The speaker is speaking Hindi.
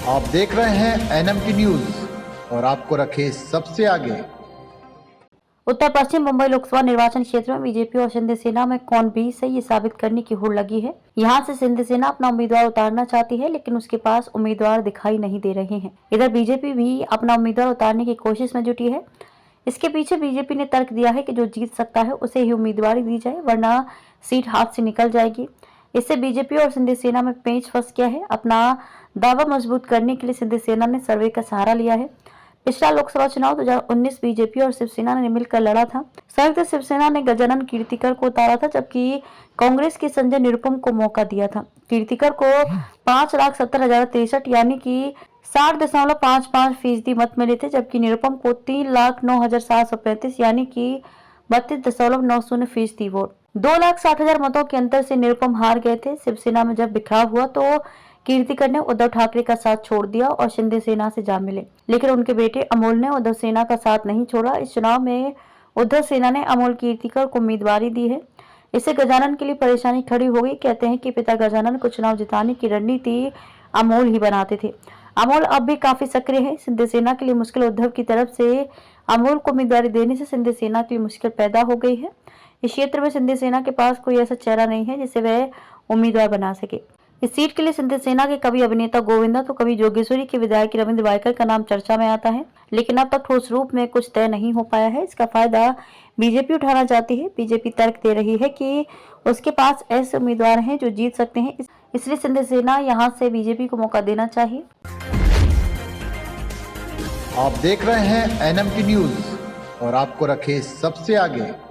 आप देख रहे हैं एनएमटी न्यूज और आपको रखे सबसे आगे। उत्तर पश्चिम मुंबई लोकसभा निर्वाचन क्षेत्र में बीजेपी और शिंदे सेना में कौन बीस है, ये साबित करने की होड़ लगी है। यहां से शिंदे सेना अपना उम्मीदवार उतारना चाहती है, लेकिन उसके पास उम्मीदवार दिखाई नहीं दे रहे हैं। इधर बीजेपी भी अपना उम्मीदवार उतारने की कोशिश में जुटी है। इसके पीछे बीजेपी ने तर्क दिया है कि जो जीत सकता है उसे ही उम्मीदवारी दी जाए, वरना सीट हाथ से निकल जाएगी। इससे बीजेपी और शिंदे सेना में पेंच फंस गया है। अपना दावा मजबूत करने के लिए शिंदे सेना ने सर्वे का सहारा लिया है। पिछला लोकसभा चुनाव 2019 बीजेपी और शिवसेना ने मिलकर लड़ा था। संयुक्त शिवसेना ने गजानन कीर्तिकर को उतारा था, जबकि कांग्रेस के संजय निरुपम को मौका दिया था। कीर्तिकर को 5,70,063 यानी कि 60.55% मत मिले थे, जबकि निरुपम को 3,09,735 यानी कि 32.90% वोट। 2,60,000 मतों के अंतर से निरुपम हार गए थे। शिवसेना में जब बिखराव हुआ तो कीर्तिकर ने उद्धव ठाकरे का साथ छोड़ दिया और शिंदे सेना से जा मिले, लेकिन उनके बेटे अमोल ने उद्धव सेना का साथ नहीं छोड़ा। इस चुनाव में उद्धव सेना ने अमोल कीर्तिकर को उम्मीदवारी दी है। इससे गजानन के लिए परेशानी खड़ी हो गई। कहते हैं कि पिता गजानन को चुनाव जिताने की रणनीति अमोल ही बनाते थे। अमोल अब भी काफी सक्रिय है। शिंदे सेना के लिए मुश्किल। उद्धव की तरफ से अमोल को उम्मीदवारी देने से शिंदे सेना के लिए मुश्किल पैदा हो गई है। इस क्षेत्र में शिंदे सेना के पास कोई ऐसा चेहरा नहीं है जिसे वह उम्मीदवार बना सके। इस सीट के लिए शिंदे सेना के कभी अभिनेता गोविंदा तो कभी जोगेश्वरी के विधायक रविंद्र वायकर का नाम चर्चा में आता है, लेकिन अब तक ठोस रूप में कुछ तय नहीं हो पाया है। इसका फायदा बीजेपी उठाना चाहती है। बीजेपी तर्क दे रही है कि उसके पास ऐसे उम्मीदवार हैं जो जीत सकते हैं, इसलिए शिंदे सेना यहां से बीजेपी को मौका देना चाहिए। आप देख रहे हैं एनएमटी न्यूज और आपको रखे सबसे आगे।